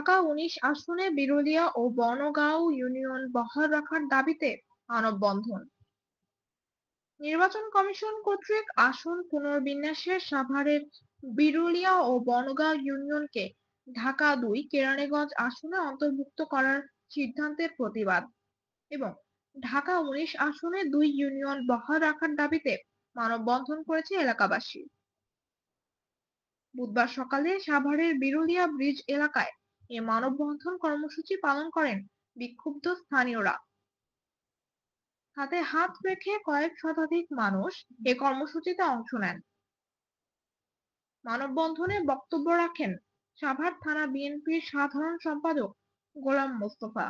ঢাকা-১৯ আসনে বিরুলিয়া ও বনগাঁও ইউনিয়ন বহাল রাখার দাবিতে মানববন্ধন। নির্বাচন কমিশন কর্তৃক আসন পুনর্বিন্যাসে সাভারের বিরুলিয়া ও বনগাঁও ইউনিয়নকে ঢাকা-২ কেরানীগঞ্জ আসনে অন্তর্ভুক্ত করার সিদ্ধান্তের প্রতিবাদ এবং ঢাকা-১৯ আসনে ২ ইউনিয়ন বহাল রাখার দাবিতে মানববন্ধন করেছে এলাকাবাসী। বুধবার সকালে সাভারের বিরুলিয়া ব্রিজ এলাকায় এ মানববন্ধন কর্মসূচি পালন করেন বিক্ষুব্ধ স্থানীয়রা। হাতে হাত রেখে কয়েক শতাধিক মানুষ এ কর্মসূচিতে অংশ নেন। মানববন্ধনে বক্তব্য রাখেন সাভার থানা বিএনপির সাধারণ সম্পাদক গোলাম মোস্তফা,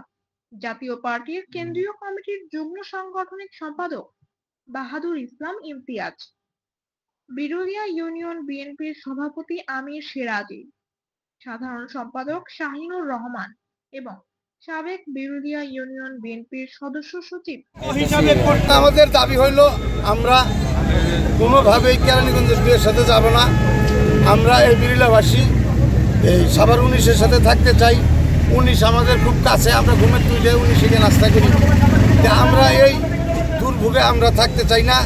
জাতীয় পার্টির কেন্দ্রীয় কমিটির যুগ্ম সাংগঠনিক সম্পাদক বাহাদুর ইসলাম ইমতিয়াজ, বিরুলিয়া ইউনিয়ন বিএনপির সভাপতি আমির সিরাজি, সাধারণ সম্পাদক শাহিনুর রহমান এবং সাবেক বিরুলিয়া ইউনিয়ন বিএনপির সদস্য সচিব। আমাদের দাবি হইল আমরা কোনোভাবেই কেরানীগঞ্জের দুইয়ের সাথে যাব না। আমরা এই বিরুলিয়াবাসী এই সাভার ১৯-এর সাথে থাকতে চাই। ১৯ আমাদের খুব কাছে, আমরা ঘুমের তুলে ১৯-এ নাস্তা করি। আমরা এই দুর্ভোগে আমরা থাকতে চাই না,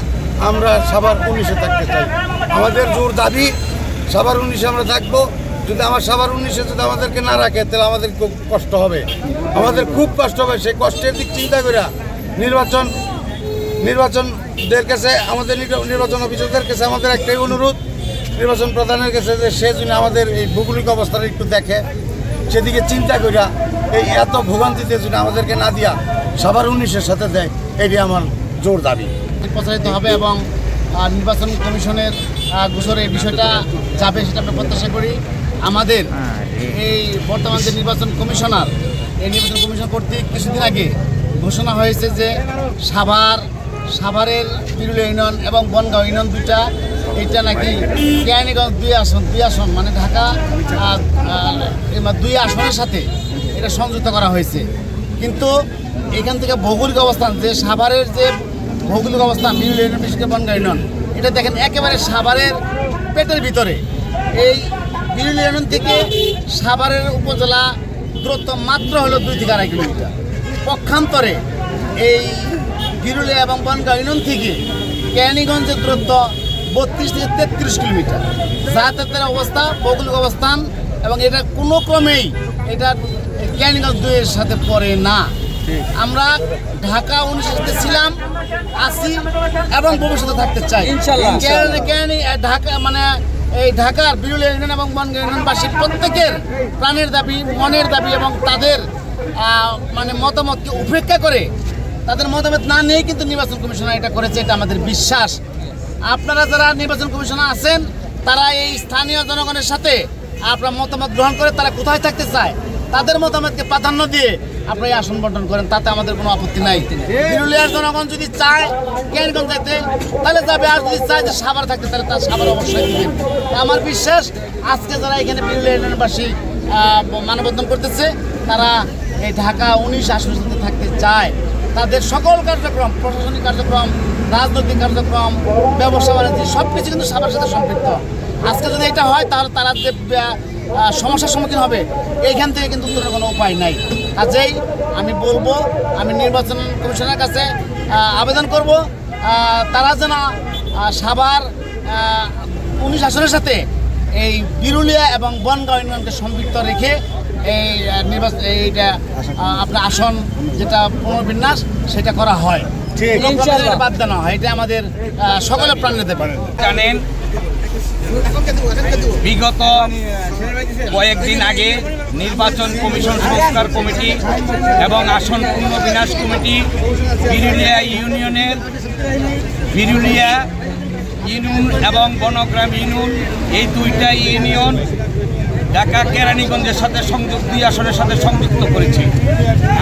আমরা সাভার ১৯-এ থাকতে চাই। আমাদের জোর দাবি সাভার ১৯-এ আমরা থাকবো। যদি আমার সাভার ১৯-এ যদি আমাদেরকে না রাখে তাহলে আমাদের খুব কষ্ট হবে, আমাদের খুব কষ্ট হবে। সেই কষ্টের দিক চিন্তা করে নির্বাচনদের কাছে, আমাদের নির্বাচন অফিসারদের কাছে আমাদের একটাই অনুরোধ, নির্বাচন প্রধানের কাছে যে সে যদি আমাদের এই ভৌগোলিক অবস্থাটা একটু দেখে, সেদিকে চিন্তা করিয়া এই এত ভোগান্তিতে যদি আমাদেরকে না দিয়া সাভার ১৯-এর সাথে দেয়, এটি আমার জোর দাবি। প্রচারিত হবে এবং নির্বাচন কমিশনের গোচরে এই বিষয়টা যাবে সেটা আমরা প্রত্যাশা করি। আমাদের এই বর্তমান যে নির্বাচন কমিশনার, এই নির্বাচন কমিশন কর্তৃক কিছুদিন আগে ঘোষণা হয়েছে যে সাভারের বিরুলিয়া ইউনিয়ন এবং বনগাঁও ইউনিয়ন দুইটা, এটা নাকি কেরানীগঞ্জ দুই আসন মানে ঢাকা 2 আসনের সাথে এটা সংযুক্ত করা হয়েছে। কিন্তু এখান থেকে ভৌগোলিক অবস্থান, যে সাভারের যে ভৌগোলিক অবস্থান বিরুলিয়া ইউনিয়ন বিশেষ করে বনগাঁও ইউনিয়ন, এটা দেখেন একেবারে সাভারের পেটের ভিতরে। এই বিরুলিয়া ইউনিয়ন থেকে সাভারের উপজেলা দূরত্ব মাত্র হলো 2 থেকে 2.5 কিলোমিটার। পক্ষান্তরে এই বিরুলিয়া এবং বনগাঁও ইউনিয়ন থেকে কেরানীগঞ্জের দূরত্ব 32 থেকে 33 কিলোমিটার। যাতায়াতের অবস্থা, ভৌগোলিক অবস্থান এবং এটা কোনো ক্রমেই এটা কেরানীগঞ্জ 2-এর সাথে পড়ে না। আমরা ঢাকা 19-এর সাথে ছিলাম, আছি এবং ভবিষ্যতে থাকতে চাই ঢাকা মানে এই ঢাকার বিরুলিয়া ইউনিয়ন এবং বনগাঁও ইউনিয়নবাসীর প্রত্যেকের প্রাণের দাবি, মনের দাবি এবং তাদের মানে মতামতকে উপেক্ষা করে, তাদের মতামত না নিয়েই কিন্তু নির্বাচন কমিশনার এটা করেছে, এটা আমাদের বিশ্বাস। আপনারা যারা নির্বাচন কমিশনার আছেন তারা এই স্থানীয় জনগণের সাথে আপনার মতামত গ্রহণ করে তারা কোথায় থাকতে চায় তাদের মতামতকে প্রাধান্য দিয়ে আপনারা এই আসন বন্টন করেন, তাতে আমাদের কোনো আপত্তি নাই। বিরুলিয়ার জনগণ যদি চায় কেরানীগঞ্জ যেতে তাহলে যাবে, আর যদি চায় যে সাভার থাকতে তাহলে তার সাভার অবশ্যই দিবেন। আমার বিশ্বাস আজকে যারা এখানে বিরুলিয়া ইউনিয়নবাসী মানববন্ধন করতেছে তারা এই ঢাকা 19 আসনের সাথে থাকতে চায়। তাদের সকল কার্যক্রম, প্রশাসনিক কার্যক্রম, রাজনৈতিক কার্যক্রম, ব্যবসা বাণিজ্য সব কিছু কিন্তু সাভারের সাথে সম্পৃক্ত। আজকে যদি এটা হয় তাহলে তারা যে সমস্যার সম্মুখীন হবে এইখান থেকে কিন্তু উত্তরের কোনো উপায় নাই। কাজেই আমি বলবো, আমি নির্বাচন কমিশনের কাছে আবেদন করব তারা যেন সাভার 19 আসনের সাথে এই বিরুলিয়া এবং বনগাঁও ইউনিয়নকে সম্পৃক্ত রেখে এই এইটা আপনার আসন যেটা পুনর্বিন্যাস সেটা করা হয়, বাদ দেওয়া হয়। এটা আমাদের সকলের প্রাণের দাবি। জানেন বিগত কয়েকদিন আগে নির্বাচন কমিশন সংস্কার কমিটি এবং আসন পুনর্বিন্যাস কমিটি বিরুলিয়া ইউনিয়ন এবং বনগ্রাম ইউনিয়ন, এই 2টা ইউনিয়ন ঢাকা কেরানীগঞ্জের সাথে 2 আসনের সাথে সংযুক্ত করেছি।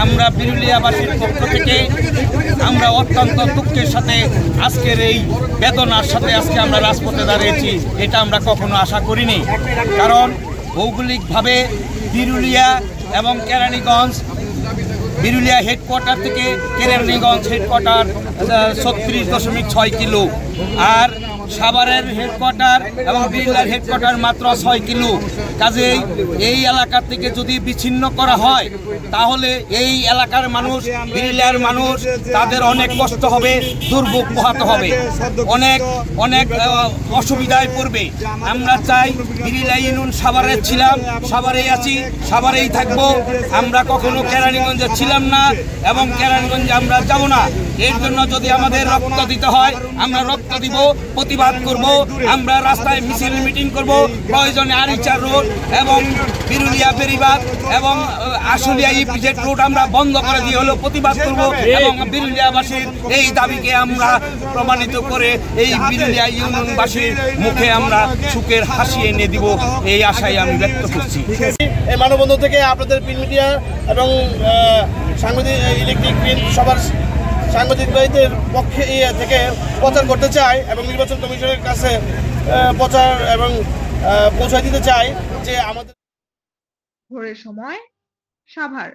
আমরা বিরুলিয়াবাসীর পক্ষ থেকে আমরা অত্যন্ত দুঃখের সাথে আজকের এই বেদনার সাথে আজকে আমরা রাজপথে দাঁড়িয়েছি, এটা আমরা কখনো আশা করিনি। কারণ ভৌগোলিকভাবে বিরুলিয়া এবং কেরানীগঞ্জ, বিরুলিয়া হেডকোয়ার্টার থেকে কেরানীগঞ্জ হেডকোয়ার্টার 36.6 কিলো, আর সাভারের হেডকোয়ার্টার এবং বিড়লার হেডকোয়ার্টার মাত্র 6 কিলো। কাজেই এই এলাকা থেকে যদি বিচ্ছিন্ন করা হয় তাহলে এই এলাকার মানুষ, বিড়লার মানুষ, তাদের অনেক কষ্ট হবে, দুর্ভোগ পোহাতে হবে, অনেক অনেক অসুবিধায় পড়বে। আমরা চাই বিড়লা ইউনিয়ন সাভারের ছিলাম, সাভারেই আছি, সাভারেই থাকবো। আমরা কখনো কেরানীগঞ্জে ছিলাম না এবং কেরানীগঞ্জে আমরা যাব না। এর জন্য যদি আমাদের রক্ত দিতে হয় আমরা রক্ত দিব, প্রতিবাদ করব। আমরা রাস্তায় মিছিল মিটিং করব, প্রয়োজনে আরিচার রোড এবং বিরুলিয়া বেরিবাদ এবং আশুলিয়া ইপিজেড রোড আমরা বন্ধ করে দিয়ে হলেও প্রতিবাদ করব এবং বিরুলিয়াবাসীর এই দাবিকে আমরা প্রমাণিত করে এই বিরুলিয়া ইউনিয়নবাসীর মুখে আমরা সুখের হাসি এনে দিব, এই আশাই আমি ব্যক্ত করছি। এই মানববন্ধন থেকে আপনাদের প্রিন্ট মিডিয়া এবং সাংবাদিক ইলেকট্রিক প্রিন্ট সবার সাংবাদিক ভাইদের পক্ষে থেকে প্রচার করতে চাই এবং নির্বাচন কমিশনের কাছে প্রচার এবং পৌঁছায় দিতে চাই যে আমাদের ভোরের সময় সাভার।